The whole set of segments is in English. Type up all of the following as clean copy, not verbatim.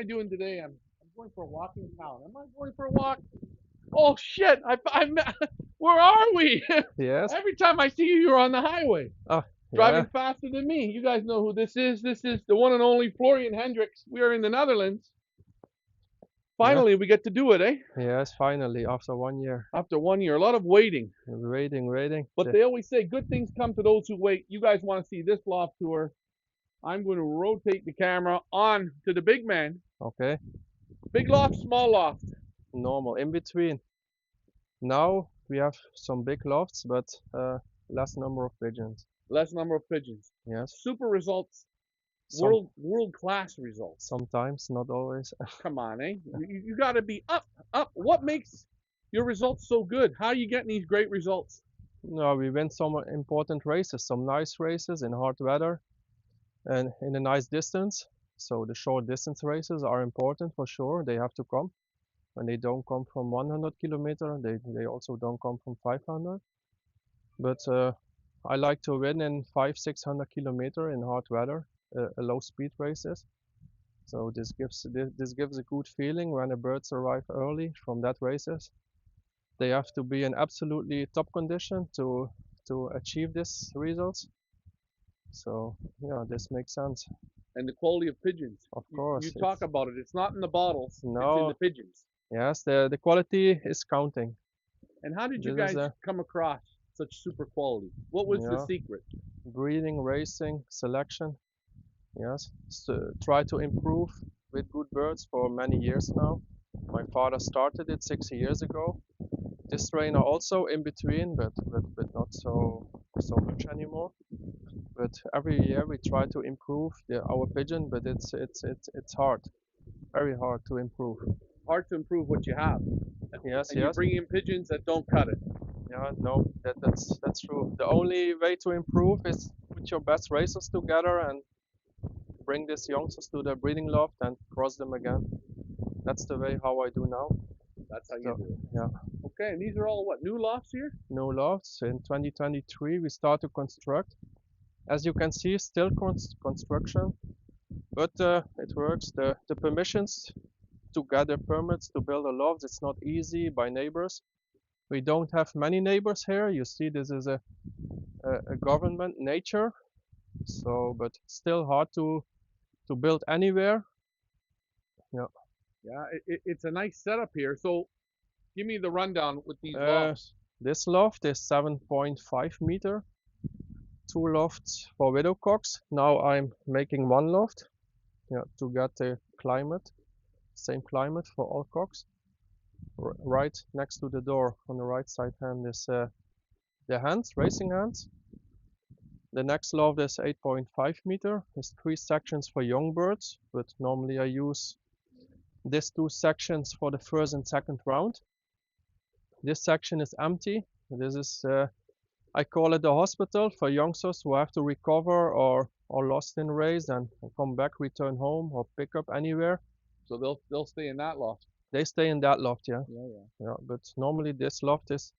doing today? I'm going for a walk in town. Am I going for a walk? Oh shit! I'm where are we? Yes. Every time I see you, you're on the highway, Oh, yeah. driving faster than me. You guys know who this is. This is the one and only Florian Hendriks. We are in the Netherlands. Yeah. Finally, we get to do it, eh? Yes, finally, after 1 year. After 1 year, a lot of waiting. Waiting, waiting. But they always say good things come to those who wait. You guys want to see this loft tour? I'm going to rotate the camera on to the big man. Okay, Big loft, small loft. normal. In between. Now we have some big lofts, but less number of pigeons. Less number of pigeons. Yes. Super results. Some World class results. sometimes, not always. Come on, eh? You got to be up, up. What makes your results so good? How are you getting these great results? No, we win some important races, some nice races in hard weather and in a nice distance. So the short distance races are important for sure. They have to come. When they don't come from 100 kilometer, they also don't come from 500. But I like to win in 500-600 kilometer in hard weather, low speed races. So this gives a good feeling when the birds arrive early from that races. They have to be in absolutely top condition to achieve this results. So yeah, this makes sense. And the quality of pigeons. Of You course, talk about it. It's not in the bottles. It's in the no, pigeons. yes, the quality is counting. And how did you This is guys a come across such super quality? What was the yeah secret? breeding, racing, selection. Yes, so try to improve with good birds for many years now. My father started it 6 years ago. This trainer also in between, but not so much anymore. But every year we try to improve our pigeon, but it's hard, very hard to improve. Hard to improve what you have. Yes, And you yes, bring in pigeons that don't cut it. yeah, no, that's true. The only way to improve is put your best racers together and bring these youngsters to the breeding loft and cross them again. That's the way how I do now. That's how you So do it. yeah, Okay, and these are all what, new lofts here? no lofts. In 2023 we start to construct. As you can see, still construction, but it works. The permissions to gather permits to build a loft, it's not easy by neighbors. We don't have many neighbors here. You see, this is a government nature, so but still hard to build anywhere. Yeah. Yeah, it's a nice setup here. So give me the rundown with these Uh, lofts. this loft is 7.5 meter. Two lofts for widowcocks. Now I'm making one loft, yeah, to get the climate, same climate for all cocks. Right next to the door on the right side hand is the hands, racing hands. The next loft is 8.5 meter. It's three sections for young birds, but normally I use these two sections for the first and second round. This section is empty. This is I call it the hospital for youngsters who have to recover or lost in race and come back, return home or pick up anywhere. So they'll stay in that loft. They stay in that loft, yeah. Yeah, yeah. Yeah, but normally this loft is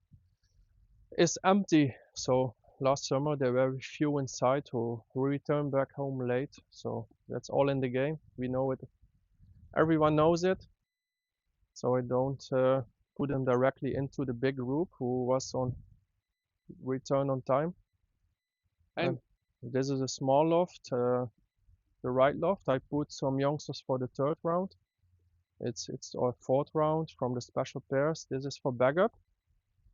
empty. So last summer there were few inside who returned back home late. So that's all in the game. We know it. Everyone knows it. So I don't put them directly into the big group who was on return on time. And This is a small loft, the right loft. I put some youngsters for the third round. It's our fourth round from the special pairs. This is for backup,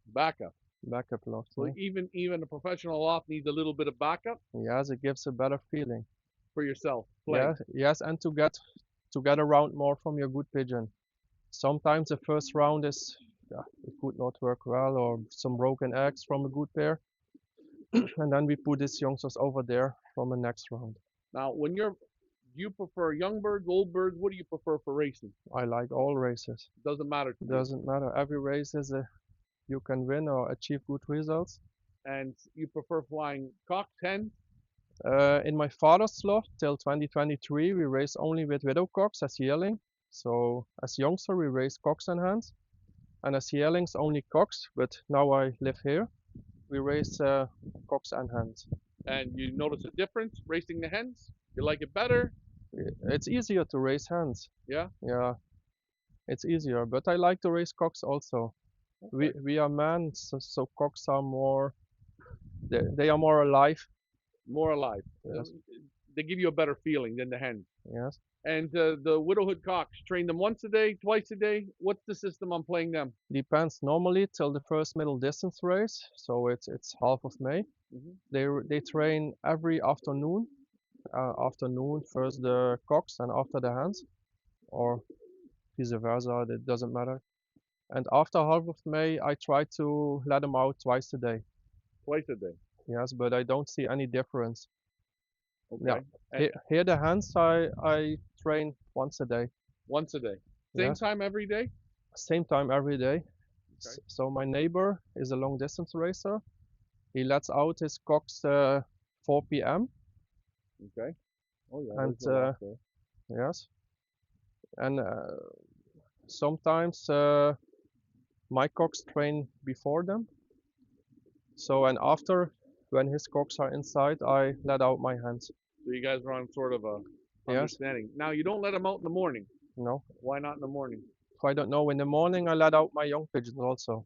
backup. backup loft. So Yeah. even a professional loft needs a little bit of backup Yes, it gives a better feeling. for yourself playing. Yes, yes, and to get around more from your good pigeon. Sometimes the first round is yeah, it could not work well or some broken eggs from a good pair, and then we put these youngsters over there from the next round. Now, do you prefer young birds, old birds? What do you prefer for racing? I like all races. Doesn't matter to you. Doesn't matter. Every race is a you can win or achieve good results. And you prefer flying cocks, hens? In my father's loft till 2023, we raced only with widowcocks as yearling. So as youngster, we raised cocks and hens, and as yearlings only cocks. But now I live here, we raise cocks and hens. And you notice a difference racing the hens? You like it better? It's easier to raise hens. Yeah. Yeah, it's easier. But I like to raise cocks also. Okay. We are men, so cocks are more. They are more alive. More alive. Yes, They give you a better feeling than the hens. yes. And the widowhood cocks, train them once a day, twice a day. What's the system on playing them? Depends. Normally till the first middle distance race, so it's half of May. Hmm. They train every afternoon. Afternoon first the cocks and after the hens, or vice versa. It doesn't matter. And after half of May, I try to let them out twice a day. Twice a day. Yes, but I don't see any difference. Yeah, Okay. And here the hens I train once a day. once a day. Same Yes, time every day? same time every day. Okay. So my neighbor is a long distance racer. He lets out his cocks 4 p.m. Okay. Oh yeah, and there's a lot there. yes, and sometimes my cocks train before them. So and after, when his cocks are inside, I let out my hens. So you guys are on sort of a Yes, understanding. Now you don't let them out in the morning. no. Why not in the morning? If I don't know, in the morning I let out my young pigeons also.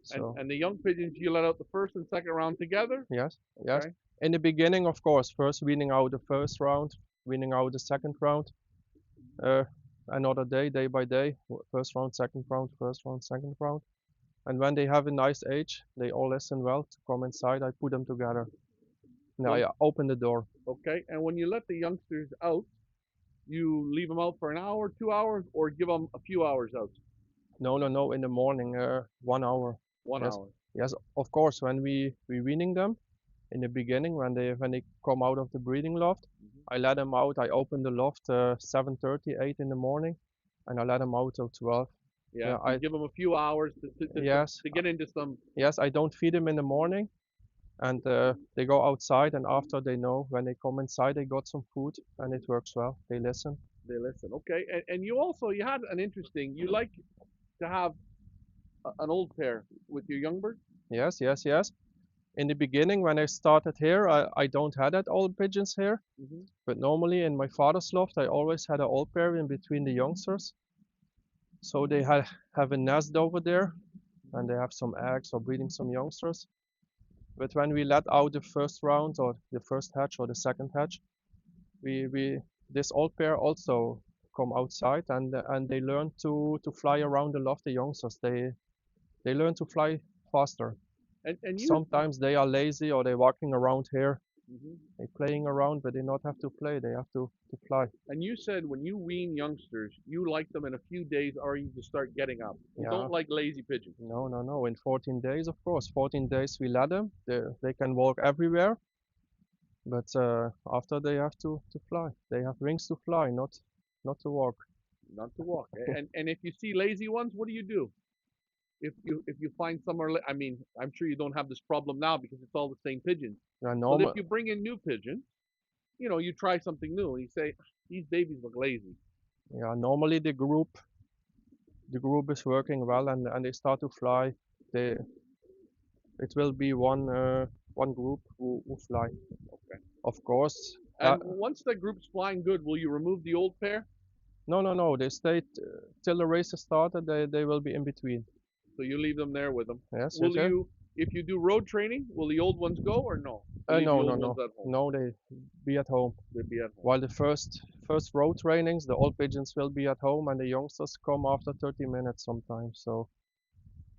So And the young pigeons you let out the first and second round together? yes, yes. Okay. In the beginning, of course, first weaning out the first round, weaning out the second round. Uh, another day, day by day, first round, second round, first round, second round. And when they have a nice age, they all listen well to come inside. I put them together. Now When I open the door. okay, and when you let the youngsters out, you leave them out for an hour, 2 hours, or give them a few hours out. No, no, no. In the morning, 1 hour. One Yes, hour. yes. Of course, when we weaning them in the beginning, when they come out of the breeding loft, Hmm. I let them out. I open the loft 7:30, 8 in the morning, and I let them out till 12. Yeah, Yeah, so you give them a few hours yes, to get into some. yes. I don't feed them in the morning, and they go outside, and after they know when they come inside, they got some food, and it works well. They listen. They listen. Okay, and you also you had an interesting. You like to have an old pair with your young birds. Yes, yes, yes. In the beginning, when I started here, I don't had that old pigeons here, Hmm. but normally in my father's loft, I always had an old pair in between the youngsters. So they have a nest over there, and they have some eggs or breeding some youngsters. But when we let out the first round or the first hatch or the second hatch, we this old pair also come outside and they learn to fly around the loft. The youngsters they learn to fly faster. And you. Sometimes they are lazy or they're walking around here. Hmm. They're playing around, but they not have to play. They have to fly. And you said when you wean youngsters, you like them in a few days, or you just start getting up. You Yeah. don't like lazy pigeons. No, no, no. In 14 days, of course. 14 days we let them. They can walk everywhere, but after they have to fly. They have wings to fly, not to walk. Not to walk. And if you see lazy ones, what do you do? If you find somewhere, I mean, I'm sure you don't have this problem now because it's all the same pigeons. Yeah, But if normal. you bring in new pigeons, you try something new and you say, these babies look lazy. Yeah, normally the group is working well and they start to fly. They it will be one group who fly. Okay. Of course. And once the group's flying good, will you remove the old pair? No, no, no. They stay till the race is started. They will be in between. So you leave them there with them. Yes, yes, Will yes. you, if you do road training, will the old ones go or no? You leave the No, no, old ones no, at home. no. They be at home. They'll be at home. While the first road trainings, the old pigeons will be at home, and the youngsters come after 30 minutes sometimes. So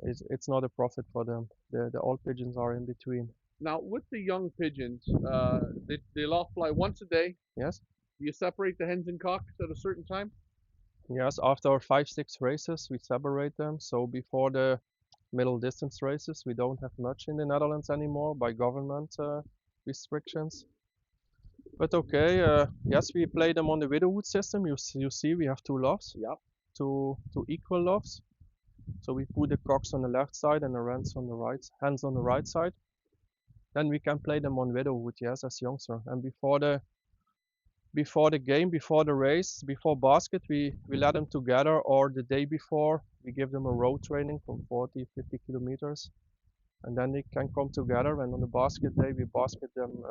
it's not a profit for them. The old pigeons are in between. Now with the young pigeons, they loft fly once a day. Yes, Do you separate the hens and cocks at a certain time? yes. After 5, 6 races, we separate them. So before the middle distance races, we don't have much in the Netherlands anymore by government restrictions. But okay, yes, we play them on the Widowhood system. You see, we have two lofts, Yep. two equal lofts. So we put the cocks on the left side and the hens on the right side. Then we can play them on Widowhood, yes, as youngster. And before the game, before the race, before basket, we let them together, or the day before, we give them a road training from 40, 50 kilometers. and then they can come together. And on the basket day, we basket them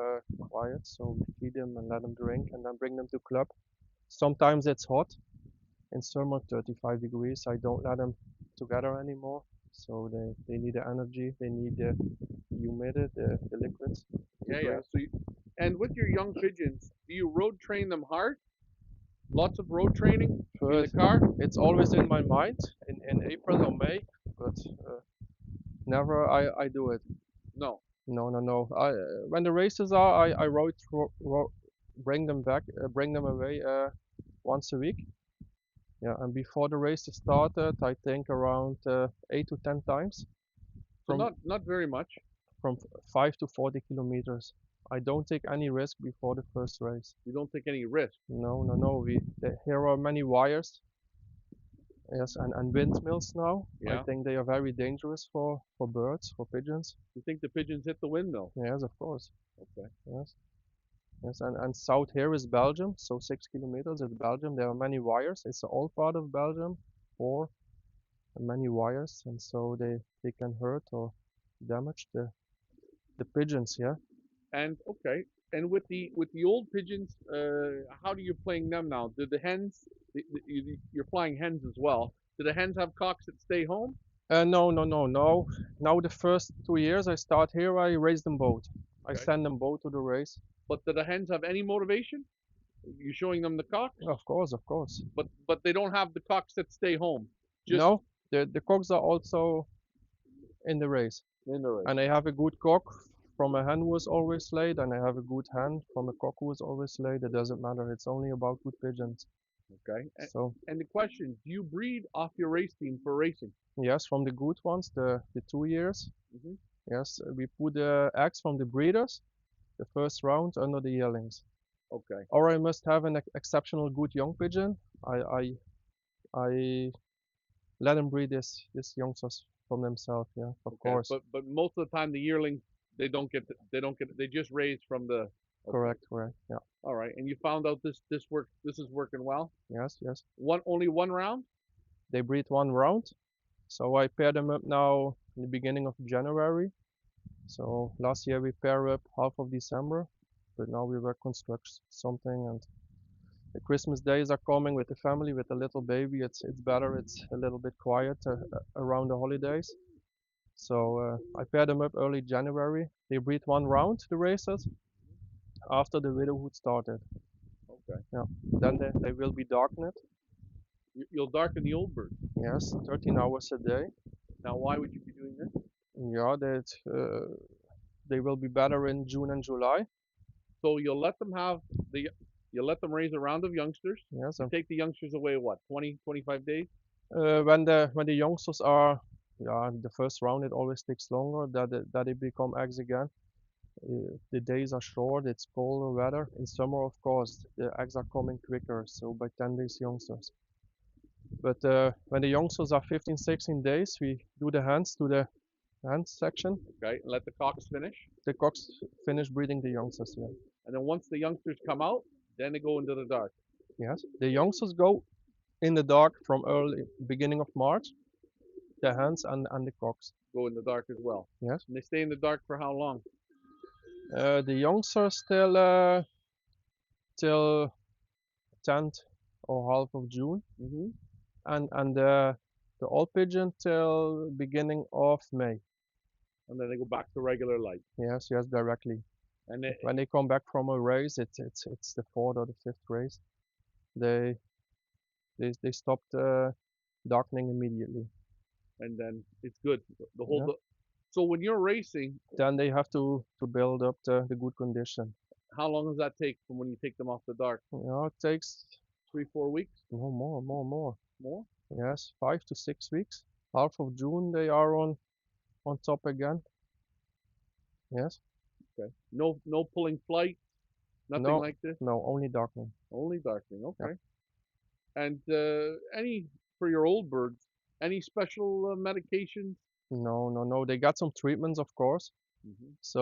quiet, so we feed them and let them drink, and then bring them to club. Sometimes it's hot. In summer, 35 degrees. I don't let them together anymore. So they need the energy, they need the humidity, the liquids to Yeah, yeah. drink. And with your young pigeons, do you road train them hard? Lots of road training in the First, car? it's always in my mind in April or May, but never I do it. No. No, no, no. When the races are, I bring them back, bring them away once a week. Yeah, and before the race started, I think around 8 to 10 times So from not very much. from 5 to 40 kilometers. I don't take any risk before the first race. You don't take any risk. No, no, no. Here are many wires, yes, and windmills now. I Yeah. think they are very dangerous for birds, for pigeons. You think the pigeons hit the windmill? Yes, of course. Okay. Yes, yes. And south here is Belgium, so 6 kilometers is Belgium. There are many wires. It's the old part of Belgium, or many wires, and so they can hurt or damage the pigeons. Yeah. And okay. And with the old pigeons, how do you playing them now? Do the hens? You're flying hens as well. Do the hens have cocks that stay home? No, no, no, no. Now the first 2 years I start here, I raise them both. I Okay. send them both to the race. But do the hens have any motivation? You showing them the cocks? Of course, of course. But they don't have the cocks that stay home. Just No, the cocks are also in the race. in the race. And I have a good cock from a hen who is always laid, and I have a good hen from a cock who is always laid. It doesn't matter. It's only about good pigeons. Okay. So And the question: do you breed off your race team for racing? yes, from the good ones, the 2 years. Hmm. Yes, we put the eggs from the breeders, the first round under the yearlings. Okay. Or I must have an exceptional good young pigeon. I I I let them breed this youngsters from themselves. Yeah, of Okay. course. But most of the time the yearlings they don't get they just raise from the. Okay. Correct, correct. Yeah. All right. And you found out this is working well. Yes, yes. Only one round. They breed one round. So I pair them up now in the beginning of January. So last year we pair up half of December, but now we reconstruct something, and the Christmas days are coming with the family, with the little baby. It's better. It's a little bit quiet around the holidays. So I pair them up early January. They breed one round, the races, after the widowhood started. Okay. Yeah. Then they will be darkened. You'll darken the old bird. Yes, 13 hours a day. Now, why would you be doing this? Yeah, they will be better in June and July. So you'll let them have the you'll let them raise a round of youngsters. Yes, You take the youngsters away what 20, 25 days? when the youngsters are, yeah, the first round it always takes longer that they become eggs again. The days are short. It's colder weather. In summer, of course, the eggs are coming quicker. So by 10 days youngsters. But when the youngsters are 15, 16 days, we do the hands to the hand section. Okay, and let the cocks finish. The cocks finish breeding the youngsters. Yeah. And then once the youngsters come out, then they go into the dark. Yes. The youngsters go in the dark from early beginning of March. The hens and the cocks. Go in the dark as well. Yes. And they stay in the dark for how long? The youngsters till 10th or half of June, Mm-hmm. and the old pigeon till beginning of May. And then they go back to regular life. Yes, yes, directly. And they, When they come back from a race, it's the fourth or the fifth race. They they stopped darkening immediately. and then it's good. The whole. Yeah. So when you're racing, Then they have to build up the good condition. how long does that take from when you take them off the dark? You know, it takes 3, 4 weeks? no more. More? Yes, 5 to 6 weeks. Half of June they are on top again. Yes. Okay. No pulling flight, nothing No, like this. no, only darkening. Only darkening. Yeah. Okay. And any for your old birds, any special medications? No, no, no. They got some treatments, of course. Hmm. So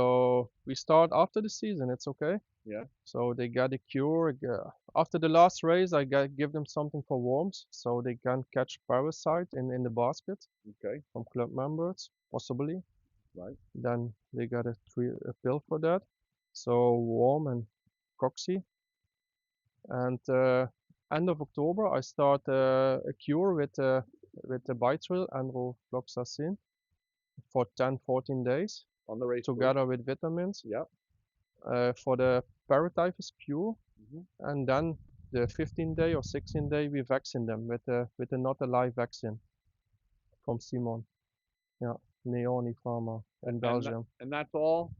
we start after the season. It's okay. Yeah. So they got a cure. After the last race, give them something for worms, so they can catch parasite in the basket Okay. from club members, possibly. Right. Then they get a pill for that. So warm and coxy. And end of October, I start a cure with the Bitril and rofloxacin for 10, 14 days On the race bird. together with vitamins Yeah. for the paratyphus cure. Hmm. And then the 15 day or 16 day we vaccine them with a not alive vaccine from Simon. Yeah, Neoni Pharma in Belgium. And that's all.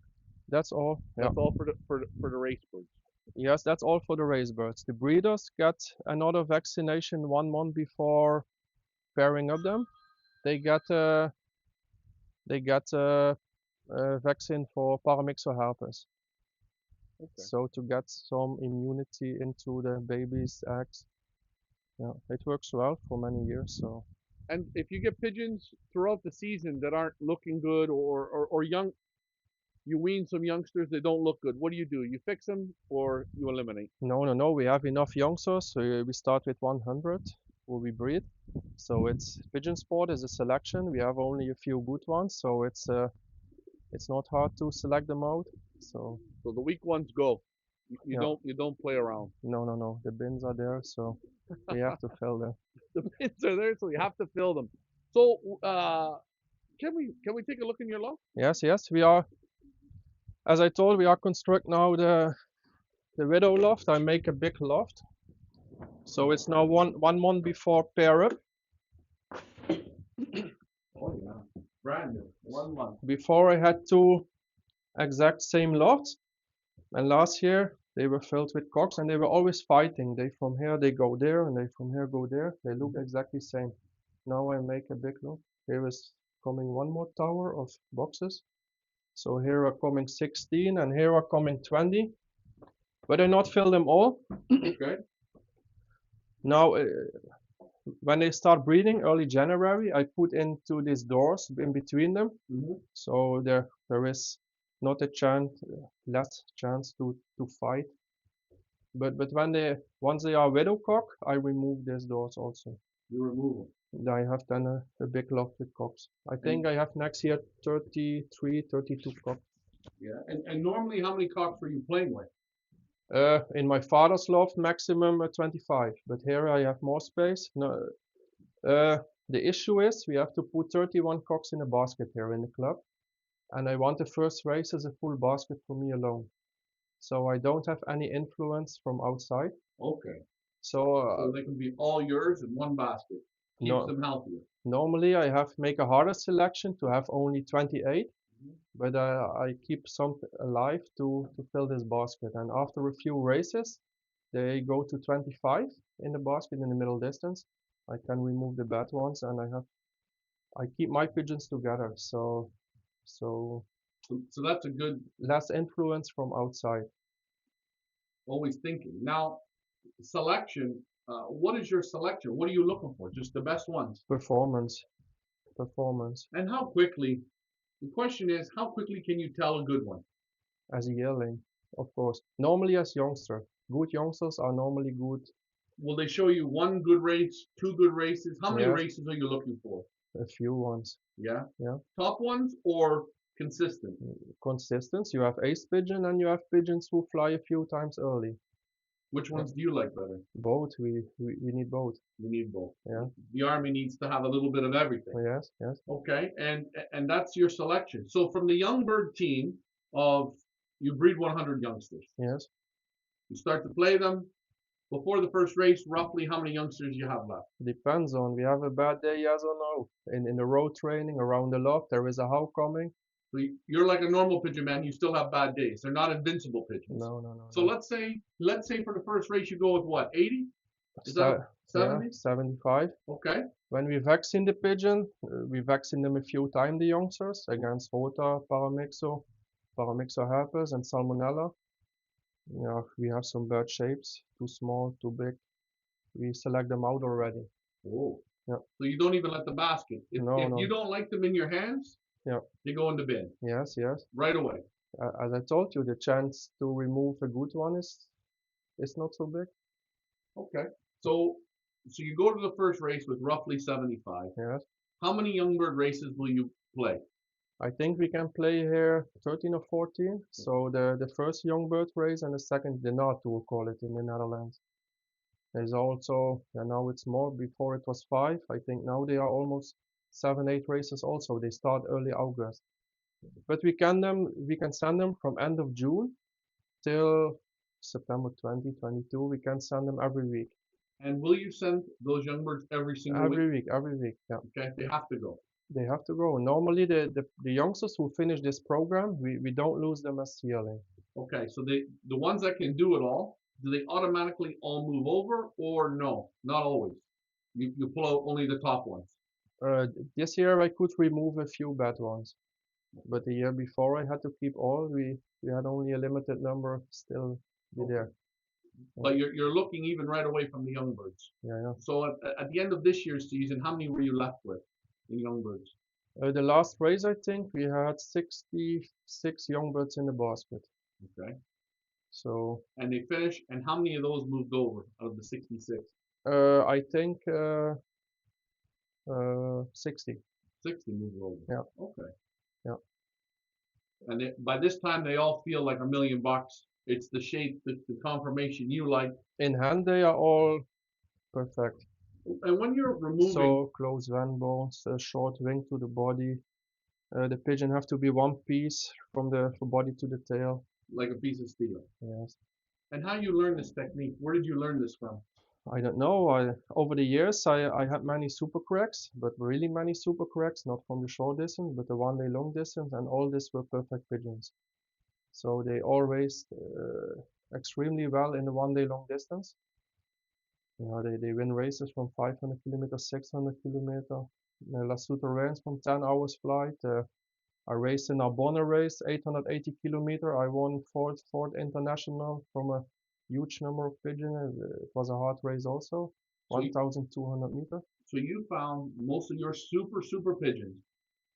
That's all. Yeah. That's all for the race birds. Yes, that's all for the race birds. The breeders get another vaccination 1 month before pairing up them. They get a vaccine for paramyxoherpes. Okay. So to get some immunity into the baby's eggs. Yeah, it works well for many years. So And if you get pigeons throughout the season that aren't looking good, or young, you wean some youngsters that don't look good, what do? You fix them or you eliminate? no, we have enough youngsters. So we start with 100 who we breed. So it's pigeon sport is a selection. We have only a few good ones, so it's not hard to select them out. So So the weak ones go. You yeah, don't play around. no. The bins are there, so we have to fill them. The pins are there, so you have to fill them. So can we take a look in your loft? Yes, we are. As I told, we are construct now the widow loft. I make a big loft, so it's now one month before pair up. Oh yeah, brand new, 1 month. Before I had two exact same lofts, and last year they were filled with cocks, and they were always fighting. They from here they go there, and they from here go there. They look exactly same. Now I make a big loft. Here is coming one more tower of boxes. So here are coming 16, and here are coming 20. But I not fill them all. Okay. Now, when they start breeding early January, I put into these doors in between them, so there is not a chance, less chance to fight. But once they are widow cock, I remove these doors also. You remove them. I have then a big loft with cocks. I think I have next year 33, 32 cocks. Yeah. And normally, how many cocks were you playing with? In my father's loft, maximum 25, but here I have more space. No, the issue is we have to put 31 cocks in a basket here in the club, and I want the first race as a full basket for me alone. So I don't have any influence from outside. Okay. So So they can be all yours in one basket. Keeps no, them healthier. normally I have make a harder selection to have only 28, but I keep some alive to fill this basket. And after a few races, they go to 25 in the basket in the middle distance. I can remove the bad ones, and I keep my pigeons together. So So that's a good less influence from outside. always thinking. Now, selection. What is your selection? What are you looking for? Just the best ones. Performance, performance And how quickly? The question is, how quickly can you tell a good one? as a yearling, of course. Normally as youngster, good youngsters are normally good. Will they show you one good race, two good races? How many Yes, races are you looking for? a few ones. Yeah. Yeah, Top ones or consistent? consistent. You have ace pigeon and you have pigeons who fly a few times early. Which ones do you like better? Both. We need both. We need both. Yeah. The army needs to have a little bit of everything. Yes. Okay, and that's your selection. So from the young bird team of you breed 100 youngsters. Yes. You start to play them before the first race. Roughly, how many youngsters you have left? Depends on we have a bad day, yes or no. In the road training around the loft, there is a how coming. So you're like a normal pigeon man. You still have bad days. They're not invincible pigeons. No. So no. let's say for the first race you go with what, 80? Is that 70? Yeah, 75. Okay. When we vaccine the pigeon, we vaccine them a few times, the youngsters, against rota, paramyxoherpes, and salmonella. Yeah, we have some bad shapes, too small, too big. We select them out already. Oh. Yeah. So you don't even let the basket. If No. you don't like them in your hands, Yeah. they go in the bin Yes. right away. As I told you, the chance to remove a good one is not so big. Okay. So you go to the first race with roughly 75. Yes. How many young bird races will you play? I think we can play here 13 or 14. So the first young bird race and the second the Nat we'll call it in the Netherlands. There's also, yeah, now it's more. Before it was 5. I think now they are almost 7, 8 races also. They start early August. But we can send them from end of June till September 2022. We can send them every week. And will you send those young birds every single week? Every week, yeah. Okay, they have to go. They have to go. Normally, the youngsters who finish this program, we don't lose them as yearling. Okay, so the ones that can do it all, do they automatically all move over or no? Not always. You pull out only the top ones. This year I could remove a few bad ones, but the year before I had to keep all. We had only a limited number still be Okay. there. But you're looking even right away from the young birds. Yeah, yeah. So at the end of this year's season, how many were you left with in young birds? The last race I think we had 66 young birds in the basket. Okay. So And they finished, and how many of those moved over out of the 66? I think 60. 60 moved over. Yeah. Okay. Yeah. And by this time, they all feel like $1,000,000. It's the shape, the conformation you like. In hand they are all perfect. And when you're removing, So close van bones, a short wing to the body. The pigeon have to be one piece from the body to the tail. like a piece of steel. Yes. And how you learn this technique? Where did you learn this from? I don't know. Over the years I had many super corrects, but really many super corrects, not from the short distance, but the 1 day long distance, and all these were perfect pigeons. So they all raced extremely well in the 1 day long distance. You know, they win races from 500 kilometers, 600 kilometers. La Souterrains from 10 hours flight. I raced in Arbonne race, 880 kilometer. I won fourth international from a huge number of pigeons. It was a hard race also, So you, 1,200 meter. so you found most of your super pigeons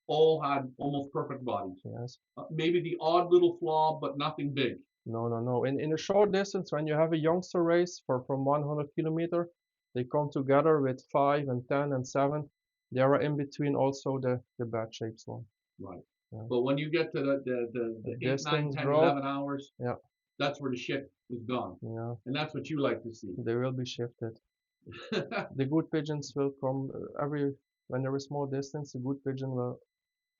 all had almost perfect bodies. Yes. Maybe the odd little flaw, but nothing big. No. In a short distance, when you have a youngster race from 100 kilometer, they come together with 5 and 10 and 7. There are in between also the bad shapes one. Right. Yeah. But when you get to the 8, 9, 10, drop, 11 hours, yeah, that's where the shift is gone. yeah, And that's what you like to see. they will be shifted. The good pigeons will come when there is more distance. The good pigeon will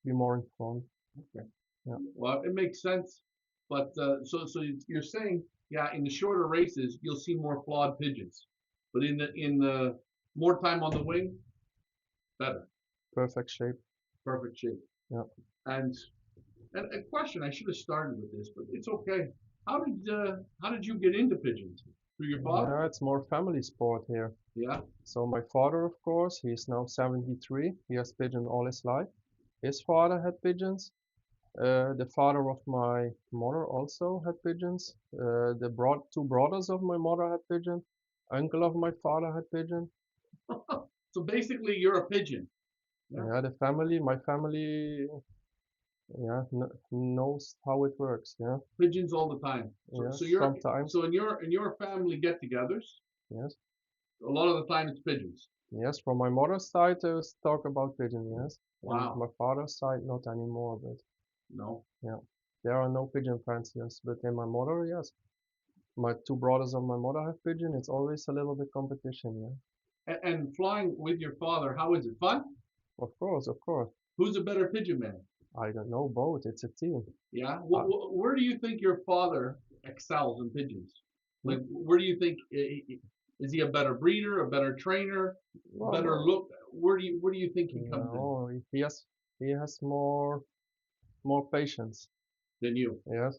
be more in front. Okay. Yeah. Well, it makes sense. But so you're saying, yeah, in the shorter races, you'll see more flawed pigeons. But in the more time on the wing, better. Perfect shape. Perfect shape. Yeah. And a question, I should have started with this, but it's okay. How did you get into pigeons? Through your father? Yeah, it's more family sport here. Yeah. So my father, of course, he's now 73. He has pigeons all his life. His father had pigeons. The father of my mother also had pigeons. Two brothers of my mother had pigeons. Uncle of my father had pigeon. So basically, you're a pigeon. Yeah. Yeah, my family, yeah, knows how it works. Yeah, Pigeons all the time. So, yes, so you're sometimes. so in your family get-togethers, Yes, a lot of the time it's pigeons. yes. From my mother's side, there's talk about pigeon. Yes, and Wow. my father's side, not anymore. But No. yeah, there are no pigeon fanciers. But in my mother, yes. My two brothers of my mother have pigeon. It's always a little bit competition. Yeah, And flying with your father, how is it? Fun? of course, of course. Who's a better pigeon man? I don't know both. It's a team. Yeah. Uh, Where do you think your father excels in pigeons? Like, hmm? where do you think is he a better breeder, a better trainer, Well, better no, look? Where do you think he comes in no. He has more patience. than you? Yes,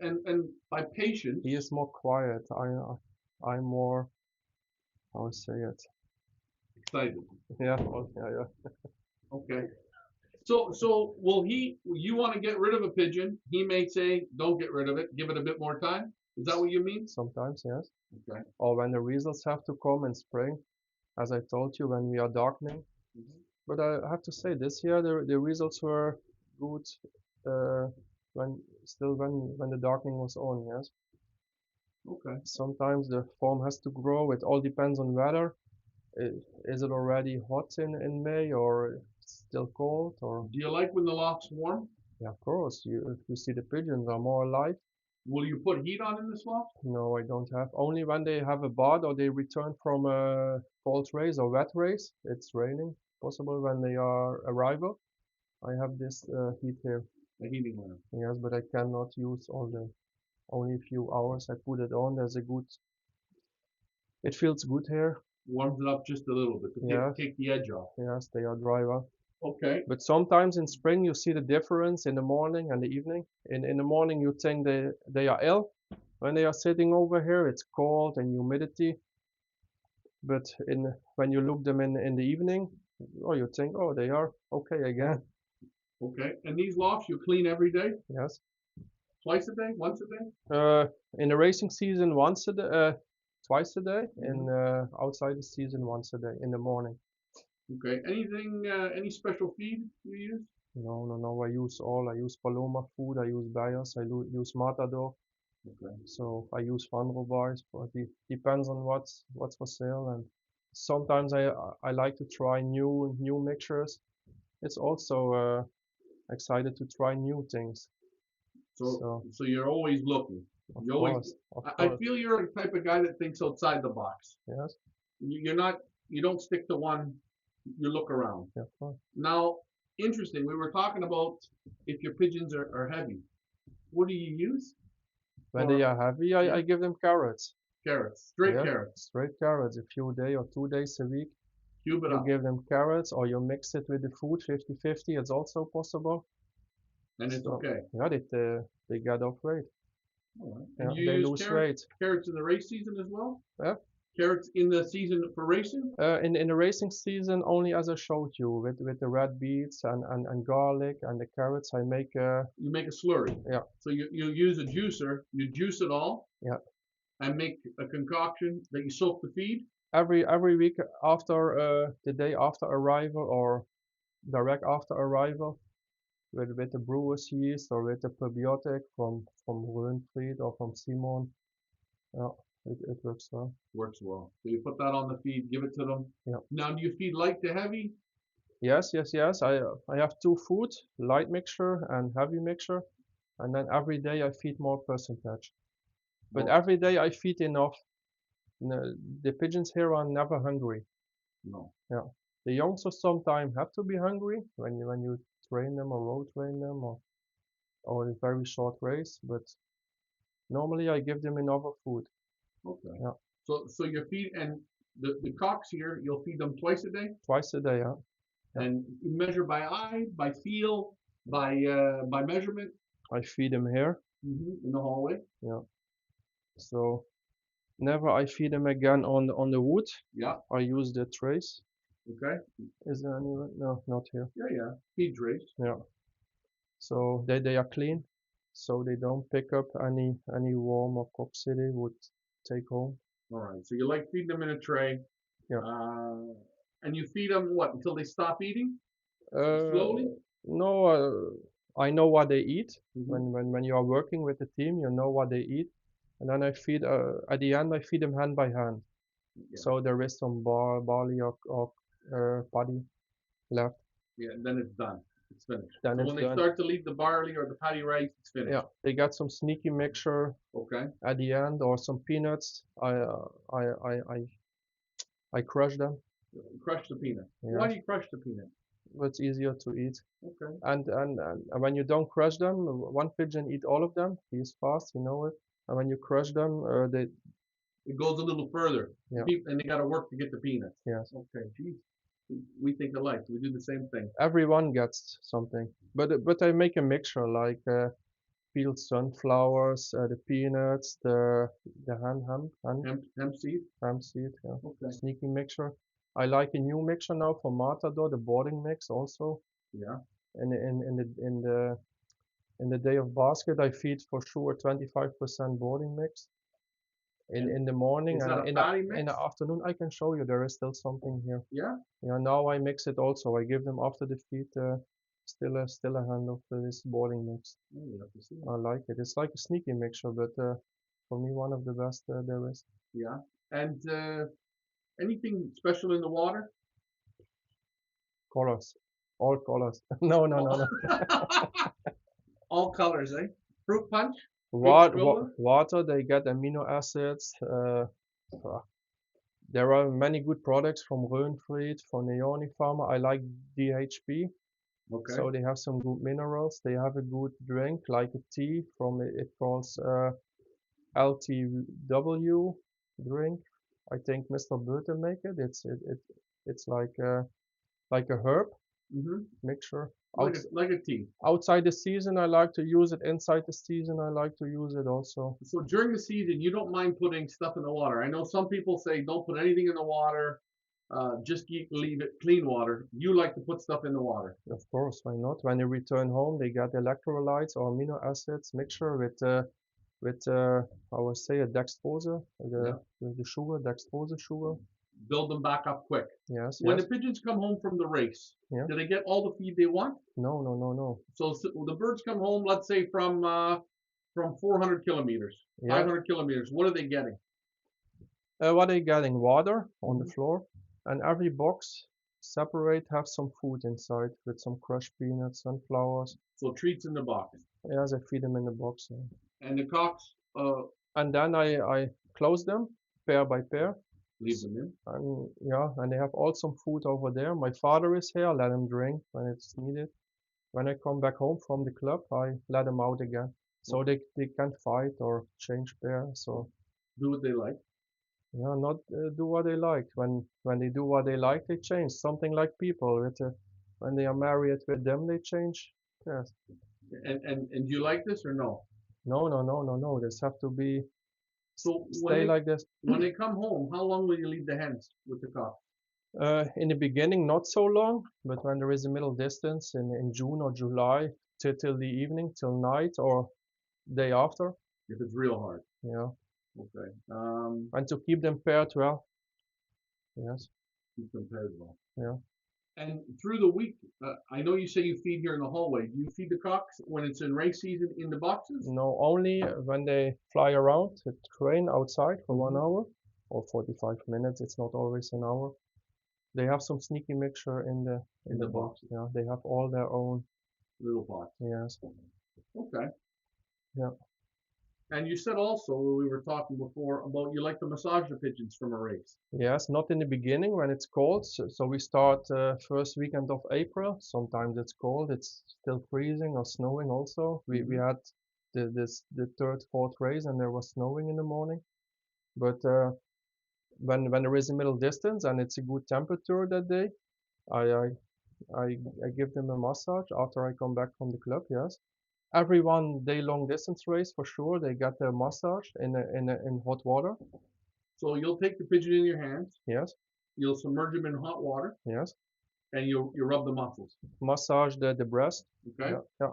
And by patience, he is more quiet. I'm more, how to say it? excited. Yeah, well, yeah. Okay. So you want to get rid of a pigeon? He may say, don't get rid of it. Give it a bit more time. Is that what you mean? Sometimes, yes. Okay. Or when the results have to come in spring, as I told you, when we are darkening. Mhm. But I have to say, this year the results were good. Uh, when the darkening was on, yes. Okay. Sometimes the form has to grow. It all depends on weather. Is it already hot in May, or it's still cold, or Do you like when the loft's warm? yeah, of course, if you see the pigeons are more alive. Will you put heat on in this loft? No, I don't have. Only when they have a bath or they return from a cold race or wet race, it's raining. Possible when they are arrival. I have this heat here. A heating lamp. Yes, but I cannot use all the. Only a few hours. I put it on. There's a good. It feels good here. Warms it up just a little bit to Yes, take the edge off. yes, they are dry well. Okay. But sometimes in spring you see the difference in the morning and the evening. In the morning you think they are ill. When they are sitting over here, it's cold and humidity. But when you look them in the evening, oh, you think, oh, they are okay again. Okay. And these lofts you clean every day? Yes. Twice a day? Once a day? In the racing season, twice a day. In outside the season, once a day in the morning. Okay. Anything? Any special feed you use? No, no, no. I use all. I use Paloma food. I use Bios. Use Matador. Okay. So I use Fungal bars, but it depends on what's for sale. And sometimes I like to try new mixtures. It's also excited to try new things. So you're always looking. Of You always. course, of I course. feel you're the type of guy that thinks outside the box. Yes, You're not. You don't stick to one. You look around. yeah, of course. Now, interesting. We were talking about if your pigeons are heavy. What do you use? When For they are heavy, yeah, I give them carrots. carrots, straight Yeah, carrots. straight carrots. A few days or 2 days a week, Cube it you up, give them carrots, or you mix it with the food 50-50. It's also possible. and it's So okay. yeah, they get off weight. All right. Yeah, And you they use lose weight. carrots in the race season as well? Yeah. Carrots in the season for racing? In the racing season, only as I showed you, with the red beets and garlic and the carrots, I make You make a slurry. yeah, So you use a juicer, you juice it all, yeah. and make a concoction that you soak the feed. Every week after the day after arrival or direct after arrival, with the brewer's yeast or with the probiotic from Röhnfried or from Simon, yeah, it works well. Works well. So you put that on the feed, give it to them. Yeah. Now, do you feed light to heavy? Yes, yes, yes. I have two food, light mixture and heavy mixture, and then every day I feed more percentage. But Both. every day I feed enough. The pigeons here are never hungry. No. Yeah. The youngsters sometimes have to be hungry when you train them or road train them or a very short race, but normally I give them enough of food. Okay. Yeah. So you feed and the cocks here, you'll feed them twice a day, Twice a day, yeah. Yeah. and you measure by eye, by feel, by measurement. I feed them here. In the hallway. Yeah. So never I feed them again on the wood. Yeah. I use the trays. Okay. Is there anyone? No, not here. Yeah, yeah. Feed trays. Yeah. So they are clean, so they don't pick up any worm or coccidy would take home. All right. So you like feeding them in a tray. Yeah. And you feed them what until they stop eating? Uh, Slowly. no, I know what they eat. Mhm. When you are working with the team, you know what they eat, and then I feed. At the end, I feed them hand by hand. Yeah. So there is some barley or paddy left. Yeah. And then it's done. It's finished. Then So it's when they done. start to leave the barley or the paddy rice, it's finished. Yeah, they get some sneaky mixture Okay. at the end or some peanuts. I crush them. Crush the peanut. Yeah. Why do you crush the peanut? It's easier to eat. Okay. And when you don't crush them, one pigeon eat all of them. He's fast, you know it. And when you crush them, It goes a little further. Yeah. And they got to work to get the peanuts. Yes. Okay. Geez. We think alike. We do the same thing. Everyone gets something. But I make a mixture like peeled sunflowers, the peanuts, the Hemp seed. ham seed, yeah. Okay. Sneaky mixture. I like a new mixture now for Matador, the boarding mix also. Yeah. In the day of basket, I feed for sure 25% boarding mix. In the morning Is and that a fatty mix? in the afternoon, I can show you there is still something here. Yeah. Yeah, now I mix it also. I give them after the feed still a hand of this boarding mix. Oh, you have to see. I like it. It's like a sneaky mixture, but for me one of the best there is. Yeah. And anything special in the water? Colors. All colors. No, no, no, no. All colors, eh? Fruit punch? Water, they get amino acids. Uh, there are many good products from Röhnfried, from Neoni Pharma. I like DHB. Okay. So they have some good minerals. They have a good drink, like a tea from it calls LTW drink. I think Mr. Burton make it. It's like a herb Mm-hmm. mixture. Like a tea. Outside the season, I like to use it. Inside the season, I like to use it also. So during the season, you don't mind putting stuff in the water. I know some people say don't put anything in the water, just leave it clean water. You like to put stuff in the water. Of course, why not? When they return home, they get electrolytes or amino acids mixture with I would say a dextrose, the sugar, dextrose sugar. Build them back up quick. Yes, When yes. the pigeons come home from the race, Yeah. do they get all the feed they want? No, no, no, no. So the birds come home, let's say from 400 kilometers, Yeah. 500 kilometers. What are they getting? What are they getting? Water on the Mhm. floor, and every box separate have some food inside with some crushed peanuts, sunflowers. So treats in the box. Yes, I feed them in the box. Yeah. And the cocks, And then I close them pair by pair. leave them in. And yeah, and they have all some food over there. My father is here, let him drink when it's needed. When I come back home from the club, I let them out again. So they can't fight or change pair. So Do what they like. yeah, not do what they like. When they do what they like, they change. Something like people with when they are married with them, they change. Yes. And do you like this or no? No, no, no, no, no. This have to be So stay like this. when they come home, how long will you leave the hens with the cock? In the beginning, not so long, but when there is a middle distance in June or July, till the evening, till night or day after. If it's real hard. Yeah. Okay. And to keep them paired well. Yes. Keep them paired well. Yeah. And through the week, I know you say you feed here in the hallway. Do you feed the cocks when it's in race season in the boxes? No, only when they fly around the train outside for 1 hour or 45 minutes. It's not always an hour. They have some sneaky mixture in the box. Yeah, they have all their own little pots. Yes. Okay. Yeah. And you said also we were talking before about you like to massage the pigeons from a race. Yes, not in the beginning when it's cold. So we start first weekend of April. Sometimes it's cold. It's still freezing or snowing also. We had the third, fourth race and there was snowing in the morning. But when there is a middle distance and it's a good temperature that day, I give them a massage after I come back from the club. Yes, every 1 day long distance race for sure they get a massage in hot water. So you'll take the pigeon in your hands. Yes. You'll submerge them in hot water. Yes. And you rub the muscles. Massage the breast. Okay. Yeah.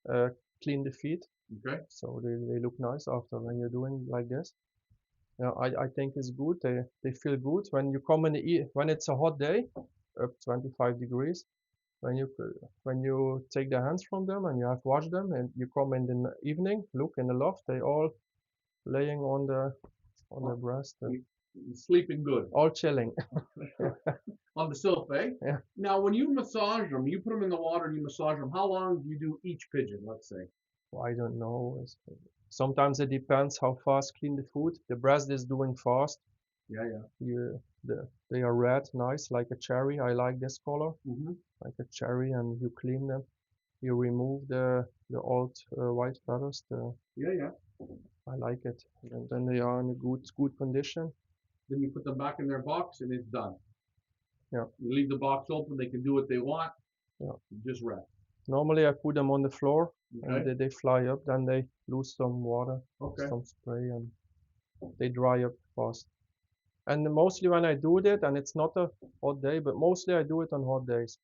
Yeah. Clean the feet. Okay. So they look nice after when you're doing like this. Yeah, I think it's good. They feel good when you come in when it's a hot day, up 25 degrees. When you take the hands from them and you have washed them and you come in the evening, look in the loft, they all laying on the breast. Sleeping good. All chilling. On the sofa, eh? Yeah. Now, when you massage them, you put them in the water and you massage them. How long do you do each pigeon, let's say? Well, I don't know. Sometimes it depends how fast clean the food. The breast is doing fast. Yeah, yeah. They are red, nice, like a cherry. I like this color, Mm-hmm. like a cherry, and you clean them. You remove the old white feathers. Yeah, yeah. I like it, and then they are in a good condition. Then you put them back in their box, and it's done. Yeah. You leave the box open; they can do what they want. Yeah. Just rest. Normally, I put them on the floor, okay. And they fly up. Then they lose some water, some spray, and they dry up fast. And mostly when I do it, and it's not a hot day, but mostly I do it on hot days.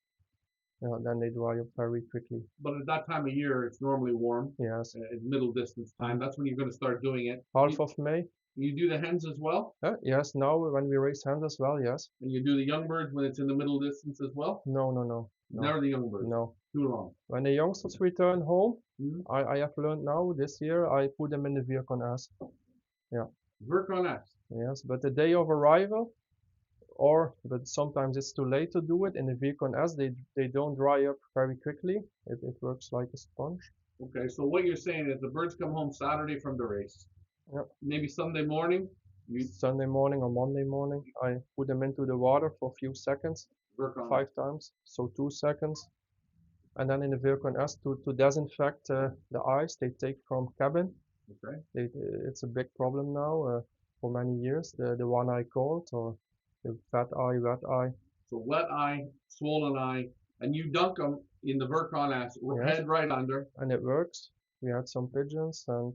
Yeah, then they dry up very quickly. But at that time of year, it's normally warm. Yes. It's middle distance time. That's when you're going to start doing it. Half of May. You do the hens as well? Yes, now when we raise hens as well, yes. And you do the young birds when it's in the middle distance as well? No, no, no. Never the young birds? No. Too long. When the youngsters return home, I have learned now this year, I put them in the Virkon S. Yeah. Virkon S? Yes, but the day of arrival, but sometimes it's too late to do it. In the Vicon S, they don't dry up very quickly. It works like a sponge. Okay, so what you're saying is the birds come home Saturday from the race. Yep. Maybe Sunday morning, Sunday morning or Monday morning, I put them into the water for a few seconds, work on 5 times, so 2 seconds. And then in the Vircon S to disinfect the ice they take from cabin. Okay. It's a big problem now for many years. The one eye cold or the fat eye, wet eye. So wet eye, swollen eye, and you dunk them in the Virkon S, Yes. head right under. And it works. We had some pigeons and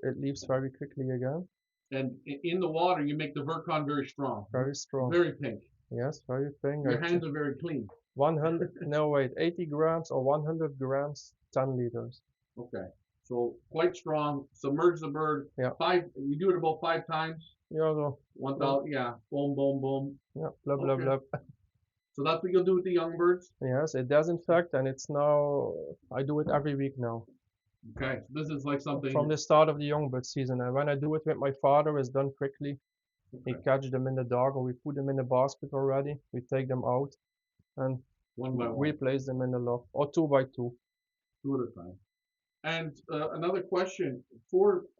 it leaves very quickly again. And in the water, you make the Virkon very strong. Very strong. Very pink. Yes, very pink. Your hands are very clean. 100, no wait, 80 grams or 100 grams, 10 liters. Okay. So quite strong. Submerge the bird. Yeah. You do it about 5 times. Yeah, so 1,000. Yeah. Boom, boom, boom. yeah, blah blah Okay. blah. So that's what you'll do with the young birds. Yes, it disinfect, and it's now I do it every week now. Okay. So this is like something From the start of the young bird season, and when I do it with my father, it's done quickly. We Okay. catch them in the dark, or we put them in the basket already. We take them out, and One by one. we place them in the loft, or 2 by 2. 2 at a time. And another question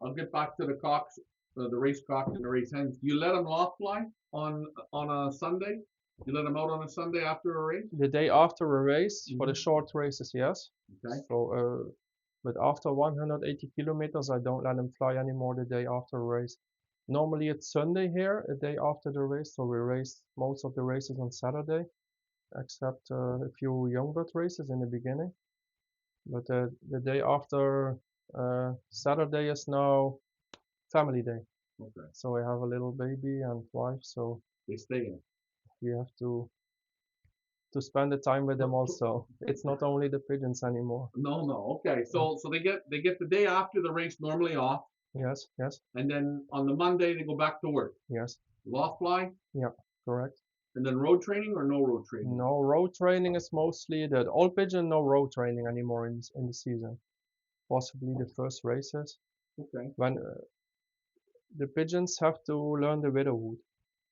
I'll get back to the cocks, the race cocks and the race hens. Do you let them loft fly on a Sunday? You let them out on a Sunday after a race? The day after a race, for the Mhm. short races, yes. Okay. So, but after 180 kilometers, I don't let them fly anymore the day after a race. Normally it's Sunday here, a day after the race, so we race most of the races on Saturday, except a few young bird races in the beginning. But the day after Saturday is now family day. Okay. So I have a little baby and wife, so They stay in. we have to spend the time with them also. It's not only the pigeons anymore. No. Okay. So they get the day after the race normally off, Yes, yes, and then on the Monday they go back to work. yes, Loft fly, correct. and then road training or no road training? No, road training is mostly the all pigeon, no road training anymore in the season. Possibly the first races Okay. when the pigeons have to learn the widowhood,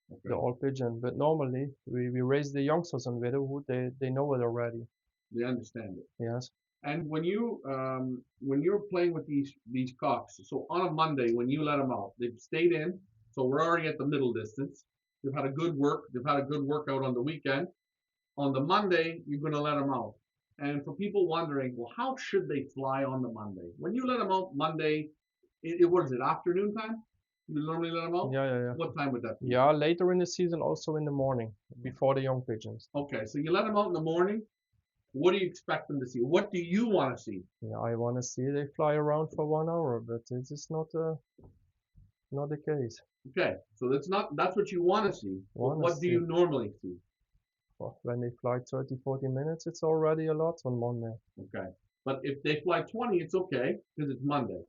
the Okay. all pigeon. But normally we raise the youngsters on widowhood. They know it already. They understand it. Yes. And when you're playing with these cocks, so on a Monday when you let them out, they've stayed in, so we're already at the middle distance. They've had a good workout on the weekend. On the Monday, you're going to let them out. And for people wondering, well, how should they fly on the Monday? When you let them out Monday, what is it, afternoon time? You normally let them out? Yeah. What time would that be? Yeah, later in the season, also in the morning, before the young pigeons. Okay, so you let them out in the morning. What do you expect them to see? What do you want to see? Yeah, I want to see they fly around for 1 hour, but this is not the case. Okay, so that's what you want to see. Wanna What do you see. normally see? Well, when they fly 30, 40 minutes, it's already a lot on Monday. Okay, but if they fly 20, it's okay because it's Monday.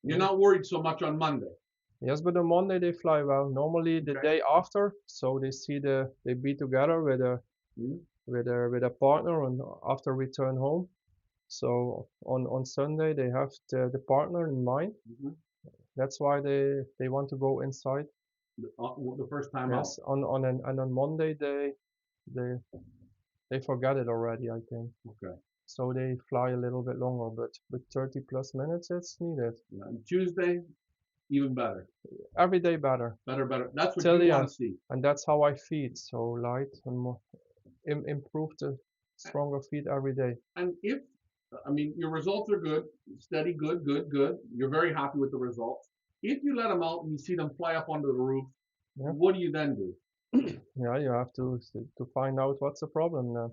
You're Yeah. not worried so much on Monday. Yes, but on Monday they fly well. Normally the Okay. day after, so they be together with a Mhm. with a partner and after return home. So on Sunday they have the partner in mind. Mhm. That's why they want to go inside. The first time out. Yes, and on Monday they they forget it already, I think. Okay. So they fly a little bit longer, but with 30 plus minutes it's needed. And Tuesday, even better. Every day better. Better. That's what Till you the want end. to see. And that's how I feed. So light and more improve the stronger feed every day. And your results are good, steady, good. You're very happy with the results. If you let them out and you see them fly up onto the roof, Yeah. what do you then do? Yeah, you have to find out what's the problem now.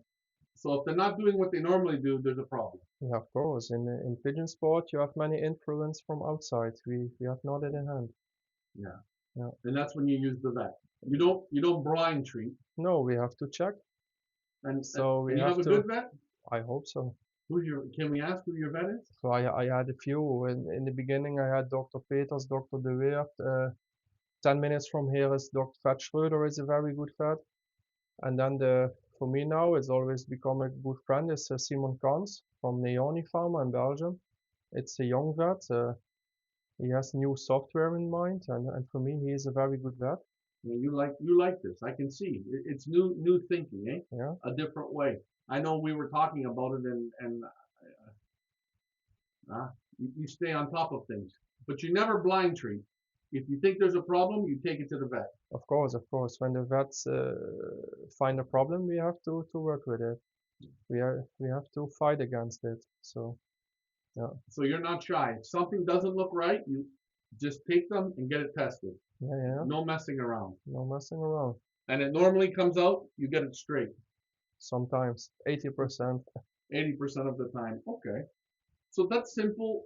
So if they're not doing what they normally do, there's a problem. Yeah, of course. In pigeon sport, you have many influence from outside. We have not it in hand. Yeah. Yeah. And that's when you use the vet. You don't blind treat. No, we have to check. And So we and you have have a to. good vet? I hope so. Can we ask who your vet is? So I had a few. In the beginning, I had Dr. Peters, Dr. De Weert. 10 minutes from here is Dr. Vet Schröder is a very good vet. And then for me now, it's always become a good friend is Simon Kans from Neoni Pharma in Belgium. It's a young vet. He has new software in mind, and for me, he is a very good vet. You like this. I can see. It's new thinking, eh? Yeah, A different way. I know we were talking about it, and you stay on top of things, but you never blind treat. If you think there's a problem, you take it to the vet. of course, of course. When the vets find a problem, we have to work with it. We have to fight against it. So yeah, So you're not shy. If something doesn't look right, you just take them and get it tested. yeah, yeah. No messing around. No messing around. And it normally comes out, you get it straight. Sometimes 80%. 80% of the time. Okay. So that's simple.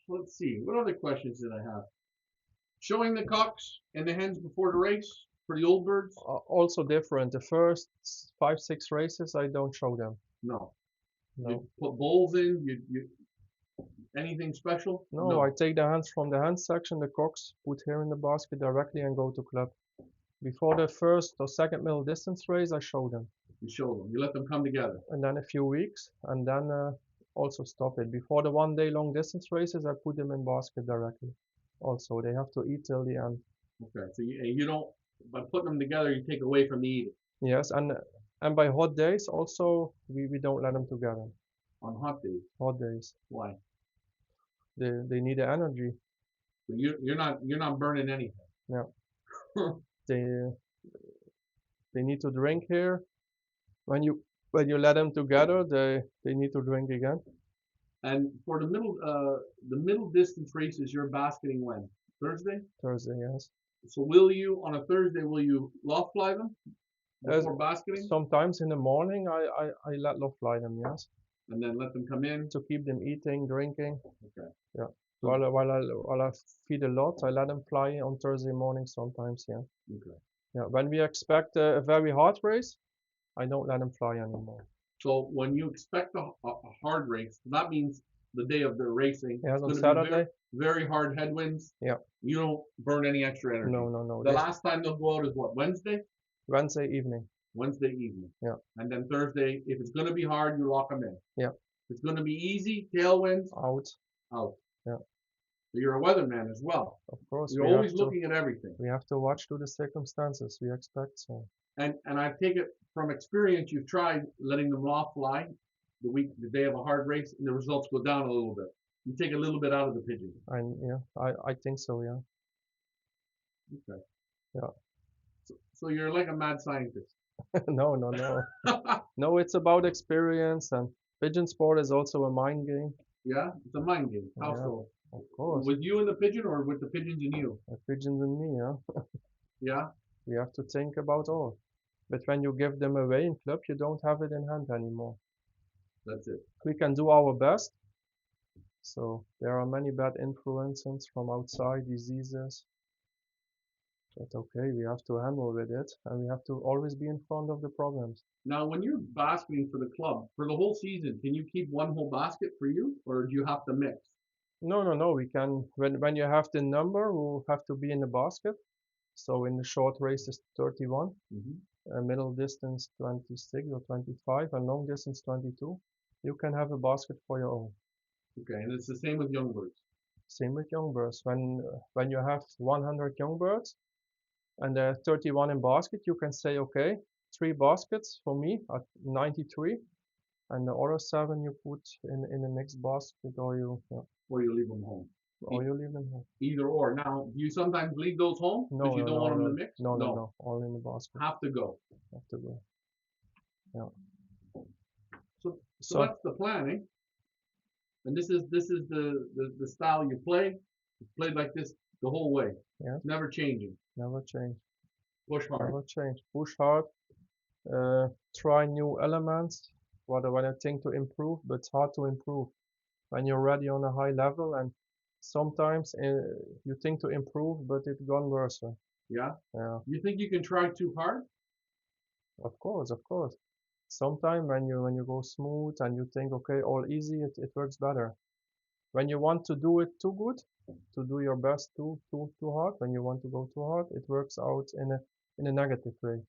Let's see. What other questions did I have? Showing the cocks and the hens before the race for the old birds? Also different. The first 5, 6 races, I don't show them. No. No. You put bowls in. You anything special? No, I take the hens from the hen section, the cocks, put here in the basket directly and go to club. Before the first or second middle distance race, I show them. You show them. You let them come together. And then a few weeks, and then also stop it. Before the 1 day long distance races, I put them in basket directly. Also, they have to eat till the end. Okay. So you don't, by putting them together, you take away from the eating. Yes, and by hot days also, we don't let them together. On hot days. Hot days. Why? They need the energy. But you're not burning anything. Yeah. They need to drink here. When you let them together, they need to drink again. And for the middle distance races, you're basketing when? Thursday? Thursday, yes. So will you on a Thursday will you loft fly them before basketing? Sometimes in the morning I let loft fly them, yes. And then let them come in to keep them eating, drinking. Okay. Yeah. While I feed a lot, I let them fly on Thursday morning sometimes. Yeah. Okay. Yeah. When we expect a very hard race, I don't let them fly anymore. So when you expect a hard race, that means the day of the racing. Yes, on It's Saturday. be very, very hard headwinds. Yeah. You don't burn any extra energy. No. The last time they'll go out is what, Wednesday? Wednesday evening. Wednesday evening. Yeah. And then Thursday, if it's going to be hard, you lock them in. Yeah. If it's going to be easy, tailwinds, Out. Yeah. So you're a weatherman as well. Of course. You're always looking at everything. We have to watch to the circumstances. We expect so. And I take it from experience, you've tried letting them loft fly the day of a hard race, and the results go down a little bit. You take a little bit out of the pigeon. I think so, yeah. Okay. Yeah. So you're like a mad scientist. No. No, it's about experience, and pigeon sport is also a mind game. Yeah, it's a mind game. How so? Of course. With you and the pigeon, or with the pigeons and you? The pigeons and me, yeah. Yeah. We have to think about all. But when you give them away in club, you don't have it in hand anymore. That's it. We can do our best. So there are many bad influences from outside, diseases. But okay, we have to handle with it, and we have to always be in front of the problems. Now, when you're basketing for the club, for the whole season, can you keep one whole basket for you, or do you have to mix? No. We can, when you have the number, we'll have to be in the basket. So in the short race is 31, middle distance 26 or 25, and long distance 22. You can have a basket for your own. Okay, and it's the same with young birds. Same with young birds. When you have 100 young birds and there are 31 in basket, you can say, okay, 3 baskets for me at 93, and the other 7 you put in the next basket, or you leave them home. Or you leave them home. Either or. Now, do you sometimes leave those home because you don't want them to mix? No. All in the basket. Have to go. Have to go. Yeah. So that's the plan, eh? And this is the style you play. It's played like this the whole way. Yeah. Never changing. Never change. Push hard. Never change. Push hard. Try new elements. What I think to improve, but it's hard to improve when you're already on a high level, and sometimes you think to improve, but it's gone worse. Yeah? Yeah. You think you can try too hard? Of course. Sometimes when you go smooth and you think, okay, all easy, it works better. When you want to do it too good, to do your best too hard, when you want to go too hard, it works out in a negative way.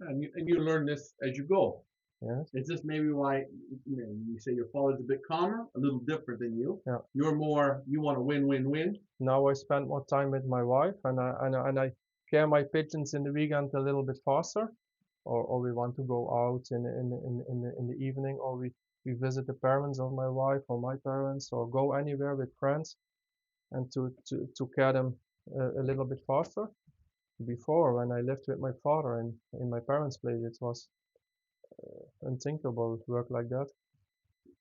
And you learn this as you go. Yes. Is this maybe why you say your father's a bit calmer, a little different than you? Yeah. You're more, you want to win. Now I spend more time with my wife, and I care my pigeons in the weekend a little bit faster, or we want to go out in the evening, or we visit the parents of my wife or my parents, or go anywhere with friends, and to care them a little bit faster. Before, when I lived with my father in my parents' place, it was unthinkable work like that.